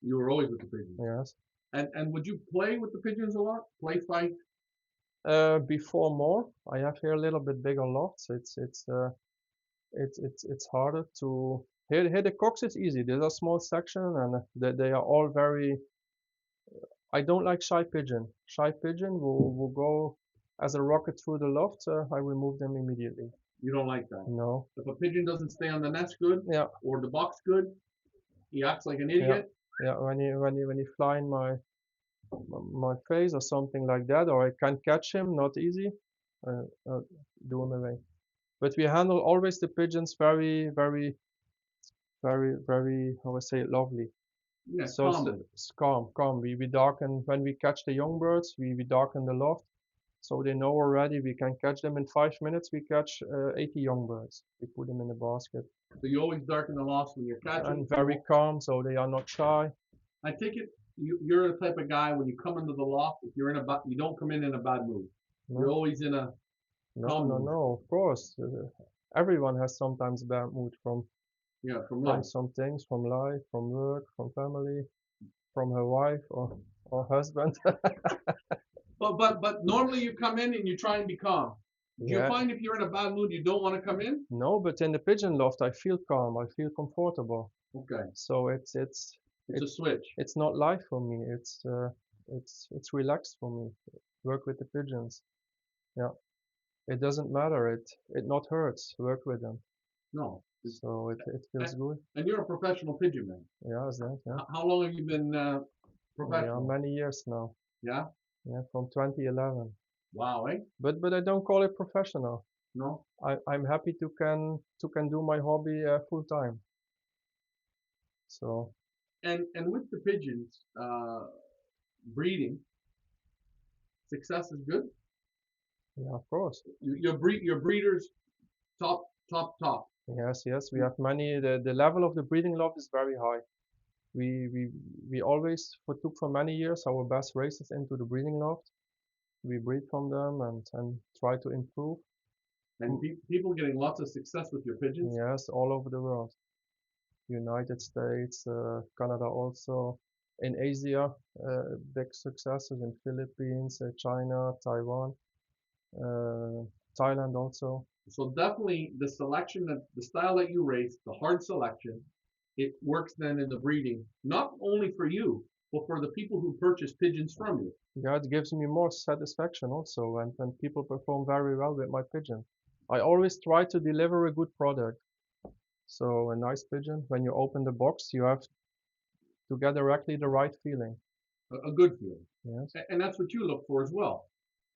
You were always with the pigeons. Yes. And would you play with the pigeons a lot? Play fight? Before more, I have here a little bit bigger lofts. It's harder to here the cocks is easy. There's a small section and they are all very. I don't like shy pigeon. Shy pigeon will go as a rocket through the loft. I remove them immediately. You don't like that? No. If a pigeon doesn't stay on the nest good, Yeah. or the box good, he acts like an Yeah. idiot. Yeah. When you fly in my face or something like that, or I can't catch him, not easy. Do him away. But we handle always the pigeons very, how I say it, lovely. Yeah, So calmly. it's calm. We darken when we catch the young birds. We darken the loft, so they know already we can catch them in 5 minutes. We catch 80 young birds. We put them in the basket. So you always darken the lofts when you're catching. And very calm, so they are not shy. I take it you're the type of guy when you come into the loft, if you're in a you don't come in a bad mood. No. You're always in a calm mood. No. Of course, everyone has sometimes bad mood from life. some things, from life, from work, from family, from her wife or husband. But normally you come in and you try and be calm. Do you Yeah. find if you're in a bad mood you don't want to come in? No, but in the pigeon loft I feel calm. I feel comfortable. Okay. So it's a switch. It's not life for me. It's relaxed for me. Work with the pigeons. Yeah. It doesn't matter. It not hurts. Work with them. No. So it feels good. And you're a professional pigeon man. Yeah, is that? Yeah. How long have you been professional? Yeah, many years now. Yeah. Yeah, from 2011. Wow, eh? But I don't call it professional. No. I'm happy to can do my hobby full time. So. And with the pigeons, breeding, success is good. Yeah, of course. Your breeders, top. Yes. We have many. The level of the breeding loft is very high. We always took for many years our best races into the breeding loft. We breed from them and try to improve. And people getting lots of success with your pigeons. Yes, all over the world. United States, Canada also. In Asia, big successes in Philippines, China, Taiwan, Thailand also. So definitely the selection the style that you raise, the hard selection, it works then in the breeding, not only for you, but for the people who purchase pigeons from you. Yeah, it gives me more satisfaction also when people perform very well with my pigeon. I always try to deliver a good product. So a nice pigeon, when you open the box, you have to get directly the right feeling. A good feeling. Yes. And that's what you look for as well.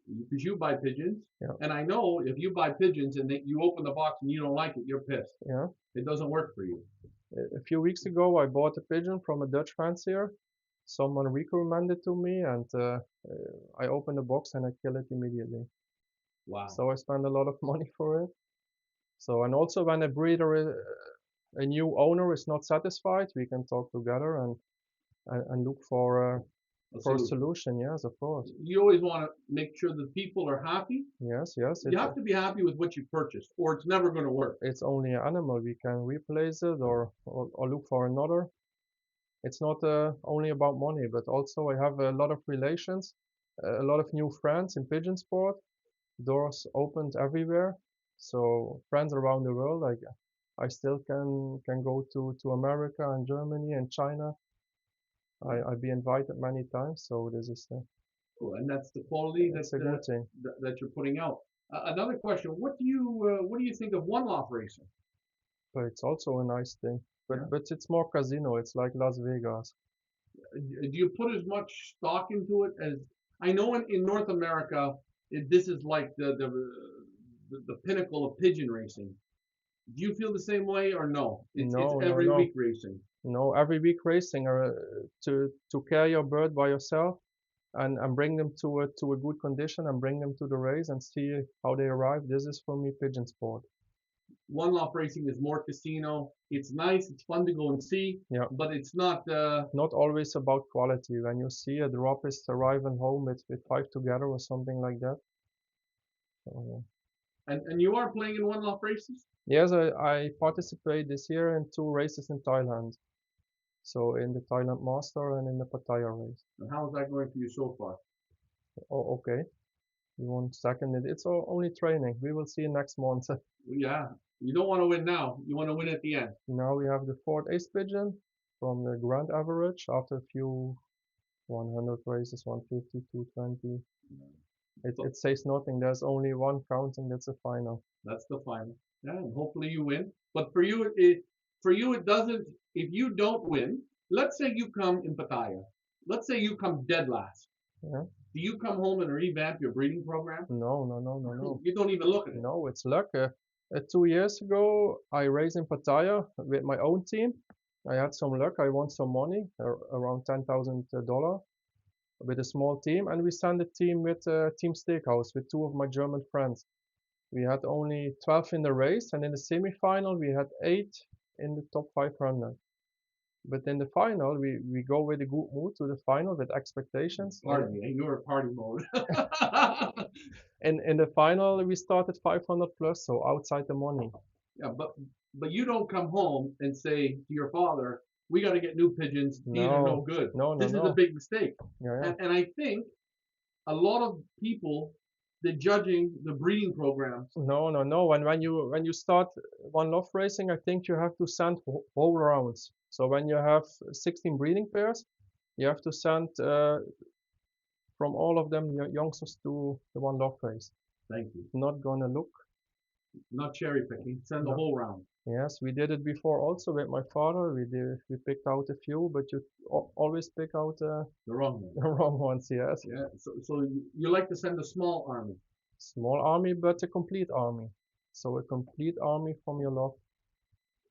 Because you buy pigeons, yeah. And I know if you buy pigeons and you open the box and you don't like it, you're pissed. Yeah. It doesn't work for you. A few weeks ago, I bought a pigeon from a Dutch fancier. Someone recommended to me, and I opened the box and I kill it immediately. Wow. So I spend a lot of money for it. So, and also when a breeder, a new owner is not satisfied, we can talk together and look for a solution. Yes, of course. You always want to make sure that people are happy. Yes. You have to be happy with what you purchased, or it's never going to work. It's only an animal. We can replace it or look for another. It's not only about money, but also I have a lot of relations, a lot of new friends in pigeon sport. Doors opened everywhere. So friends around the world. Like I still can go to America and Germany and China. I've been invited many times, so this is cool. And that's the quality that's a good thing that you're putting out. Another question: what do you think of one loft racing? But it's also a nice thing, but it's more casino. It's like Las Vegas. Do you put as much stock into it as I know in North America? This is like the pinnacle of pigeon racing. Do you feel the same way or no? It's every week racing. No, every week racing to carry your bird by yourself and bring them to a good condition and bring them to the race and see how they arrive. This is for me pigeon sport. One Loft racing is more casino. It's nice. It's fun to go and see. Yeah. But it's not. Not always about quality. When you see a drop is arriving home with five together or something like that. So, And you are playing in One Loft races. yes, I participate this year in two races in Thailand. So in the Thailand Master and in the Pattaya race. And how is that going for you so far? Oh, okay. You want second it? It's only training. We will see next month. Yeah. You don't want to win now. You want to win at the end. Now we have the fourth ace pigeon from the grand average after a few 100 races, 150, 220. It says nothing. There's only one counting. That's a final. That's the final. Yeah, and hopefully you win. But for you, it doesn't. If you don't win, let's say you come in Pattaya. Let's say you come dead last. Yeah. Do you come home and revamp your breeding program? No. You don't even look at it. No, it's luck. 2 years ago, I raced in Pattaya with my own team. I had some luck. I won some money, around $10,000, with a small team, and we sent a team with Team Steakhouse with two of my German friends. We had only 12 in the race, and in the semi-final we had 8 in the top 500. But in the final, we go with a good mood to the final with expectations. Pardon me, you were party mode. In the final, we started 500 plus, so outside the money. Yeah, but you don't come home and say to your father, "We got to get new pigeons. These are no good." No, This is a big mistake. Yeah. And I think a lot of people, they're judging the breeding programs. No. When you start one Loft racing, I think you have to send whole rounds. So when you have 16 breeding pairs, you have to send from all of them youngsters to the one Loft race. Thank you. Not gonna look. Not cherry picking. Send the No. whole round. Yes, we did it before also with my father. We picked out a few, but you always pick out The wrong one. the wrong ones. Yes. Yeah. So you like to send a small army. Small army, but a complete army. So a complete army from your Loft.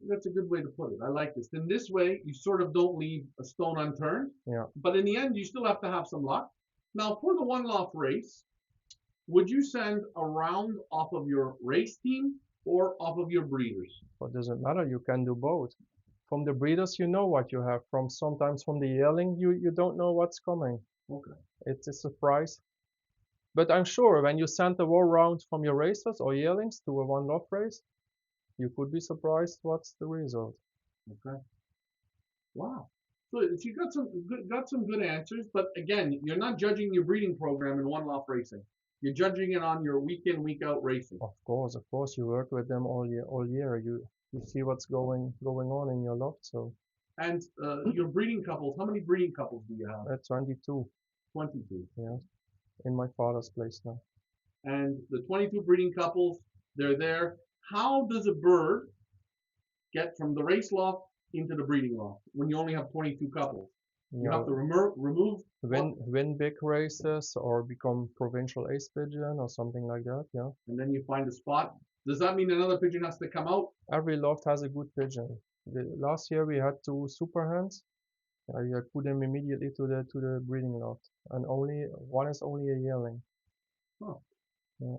That's a good way to put it. I like this. In this way, you sort of don't leave a stone unturned. Yeah. But in the end, you still have to have some luck. Now, for the One Loft race, would you send a round off of your race team or off of your breeders? But doesn't matter. You can do both. From the breeders, you know what you have. Sometimes from the yearling, you don't know what's coming. Okay. It's a surprise. But I'm sure when you send the war round from your racers or yearlings to a one Loft race, you could be surprised what's the result. Okay. Wow. So you got some good answers, but again, you're not judging your breeding program in One Loft racing. You're judging it on your week in, week out racing. Of course, you work with them all year. You see what's going on in your Loft. So. And your breeding couples, how many breeding couples do you have? 22. 22. Yeah, in my father's place now. And the 22 breeding couples, they're there. How does a bird get from the race loft into the breeding loft when you only have 22 couples? You have to remove win big races or become provincial ace pigeon or something like that. Yeah. And then you find a spot. Does that mean another pigeon has to come out? Every Loft has a good pigeon. Last year we had 2 super hens. I put them immediately to the breeding Loft, and one is only a yearling. Huh. Yeah.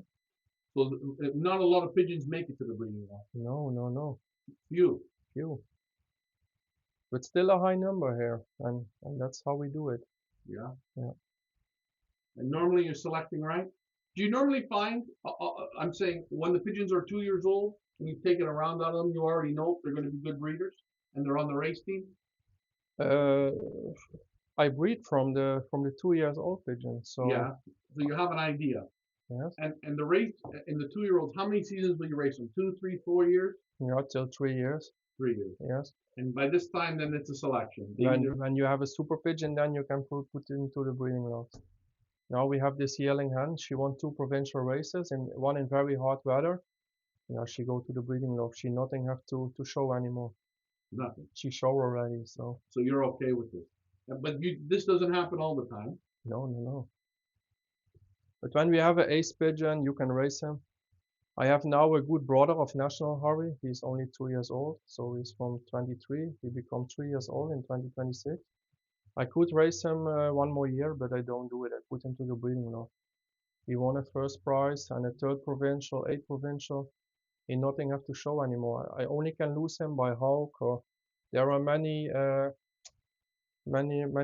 So not a lot of pigeons make it to the breeding loft. No. Few. But still a high number here, and that's how we do it. Yeah. Yeah. And normally you're selecting right. Do you normally find? I'm saying when the pigeons are 2 years old and you take it around on them, you already know they're going to be good breeders, and they're on the race team. I breed from the 2 years old pigeons. So yeah. So you have an idea. Yes. And the race in the 2-year-olds, how many seasons will you race them? 2, 3, 4 years? Yeah, till 3 years. 3 years. Yes. And by this time, then it's a selection. When you have a super pigeon, then you can put it into the breeding Loft. Now we have this yearling hen. She won 2 provincial races, and one in very hot weather. Yeah, she go to the breeding Loft. She nothing have to show anymore. Nothing. She show already, so. So you're okay with this. But this doesn't happen all the time. No. But when we have an ace pigeon, you can race him. I have now a good brother of National Harry. He's only 2 years old, so he's from 23. He becomes 3 years old in 2026. I could race him one more year, but I don't do it. I put him to the breeding loft. He won a first prize and a third provincial, eighth provincial. He nothing have to show anymore. I only can lose him by hawk, or there are many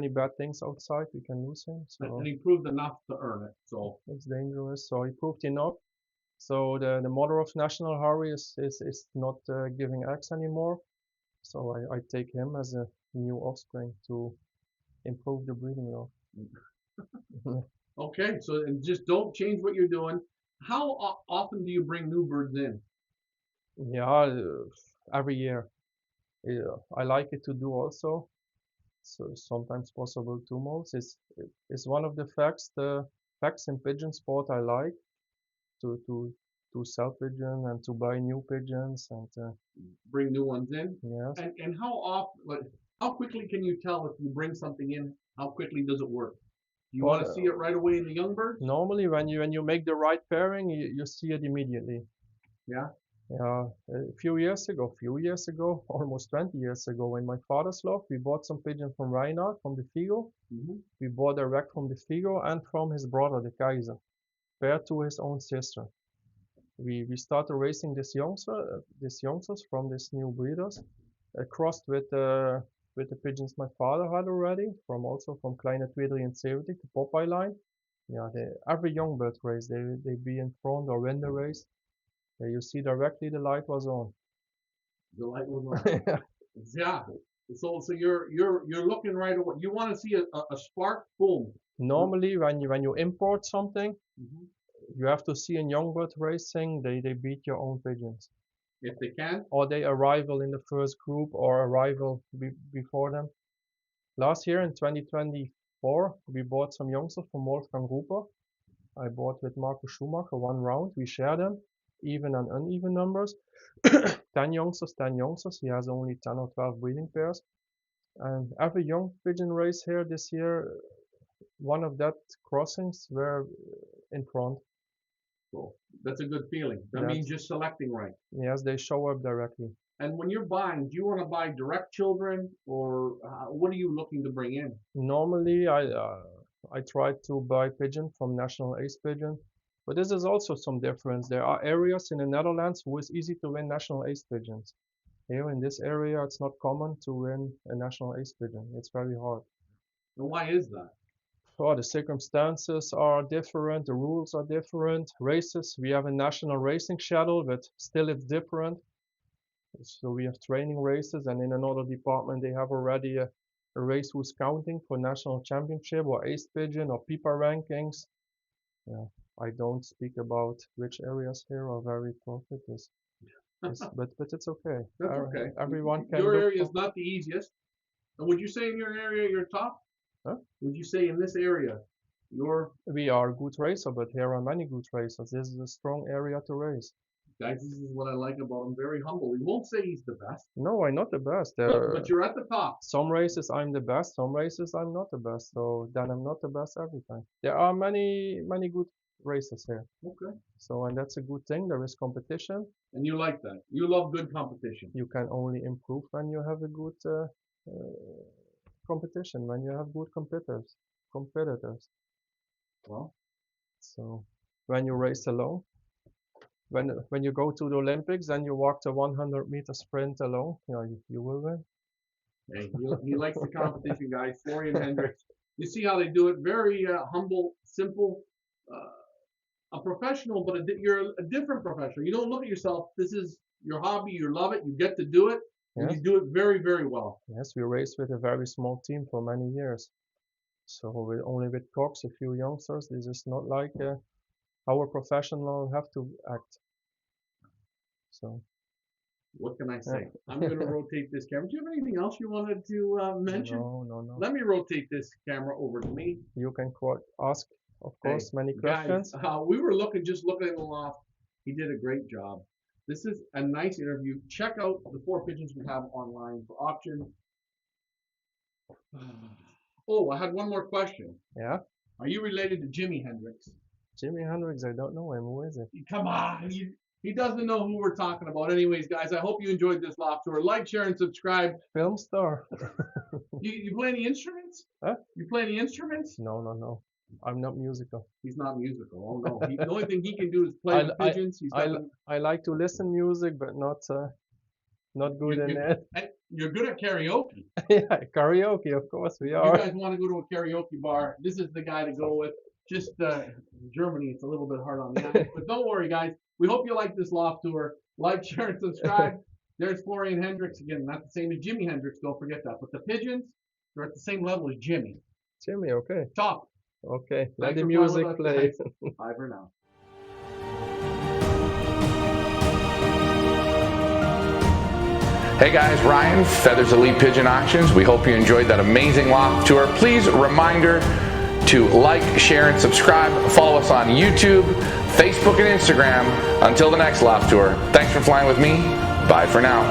bad things outside. We can lose him, And so he proved enough to earn it. So it's dangerous. So he proved enough. So the mother of National Harry is not giving eggs anymore. So I take him as a new offspring to improve the breeding loft. okay, so and just don't change what you're doing. How often do you bring new birds in? Yeah, every year. Yeah, I like it to do also. So sometimes possible two modes. It's one of the facts in pigeon sport I like to sell pigeon and to buy new pigeons and Bring new ones in, yes. and how often? Like, how quickly can you tell if you bring something in? How quickly does it work? Do you want to see Well, it right away in the young birds? normally when you make the right pairing, you see it immediately. Yeah. Yeah, a few years ago, almost 20 years ago, in my father's loft, we bought some pigeon from Reinhard from the Figo. Hmm. We bought direct from the Figo and from his brother, the Kaiser, paired to his own sister. We started racing these youngsters from these new breeders, crossed with the pigeons my father had already, from also from Kleine Tweedering 70, the Popeye line. Yeah, every young bird race, they be in front or win the race. You see directly the light was on. The light was on. Yeah. So you're looking right away. You want to see a spark? Boom. Normally, when you import something, Hmm. you have to see in young bird racing, they beat your own pigeons, If they can. or they arrival in the first group or arrival before them. Last year in 2024, we bought some youngsters from Wolfgang Ruper. I bought with Marco Schumacher one round. We share them, even and uneven numbers. 10 youngsters, 10 youngsters. He has only 10 or 12 breeding pairs. And every young pigeon race here this year, one of that crossings were in front. So that's a good feeling. That That's means you're selecting right. yes, they show up directly. And when you're buying, do you want to buy direct children, or what are you looking to bring in? Normally, I try to buy pigeon from National Ace Pigeon, but this is also some difference. There are areas in the Netherlands who is easy to win National Ace Pigeons. Here in this area, it's not common to win a National Ace Pigeon. It's very hard. And why is that? Well, the circumstances are different, the rules are different. Races, we have a national racing schedule, but still it's different. So we have training races, and in another department they have already a race who's counting for national championship or ace pigeon or PIPA rankings. Yeah, I don't speak about which areas here are very profit but it's okay. That's okay. Everyone can Your look area for. is not the easiest. And would you say in your area you're top? Huh? Would you say in this area you're We are good racer, but here are many good racers. This is a strong area to race. guys? This is what I like about him. Very humble. He won't say he's the best, No, I'm not the best. but you're at the top. Some races I'm the best, some races I'm not the best. So then I'm not the best every time. There are many good races here. Okay. So and that's a good thing. There is competition. And you like that. You love good competition. You can only improve when you have a good competition, when you have good competitors. Well, So when you race alone, when you go to the Olympics and you walk the 100-meter sprint alone, yeah, you will win. hey, he likes the competition, guys. Florian Hendriks. You see how they do it? Very humble, simple. A professional, but you're a different professional. You don't look at yourself. This is your hobby. You love it. You get to do it, and Yes, you do it very, very well. yes, we raced with a very small team for many years. So only with Cox, a few youngsters. This is not like our professional have to act. So What can I yeah. say? I'm going to rotate this camera. Do you have anything else you wanted to mention? No. Let me rotate this camera over to me. You can ask, of Hey, course, many guys, questions. we were just looking at the loft. He did a great job. This is a nice interview. Check out the 4 pigeons we have online for auction. Oh, I had one more question. Yeah, Are you related to Jimi Hendrix? Jimi Hendrix, I don't know him. Who is it? Come on, He doesn't know who we're talking about. Anyways, guys, I hope you enjoyed this loft tour. Like, share, and subscribe. Film star. You play any instruments? Huh? You play any instruments? No. I'm not musical. He's not musical. Oh no. The only thing he can do is play with pigeons. I like to listen music, but not good in it. You're good at karaoke. Yeah, karaoke, of course we are. You guys want to go to a karaoke bar? This is the guy to go with. Just Germany, it's a little bit hard on the eyes, but don't worry, guys. We hope you like this loft tour. Like, share, and subscribe. There's Florian Hendriks again, not the same as Jimi Hendrix. Don't forget that. But the pigeons, they're at the same level as Jimmy. Jimmy, okay. Top. Okay, let Thanks the for music playing with us, play. guys. Bye for now. Hey guys, Ryan, Feathers Elite Pigeon Auctions. We hope you enjoyed that amazing loft tour. Please, reminder to like, share, and subscribe. Follow us on YouTube, Facebook, and Instagram. Until the next loft tour, thanks for flying with me. Bye for now.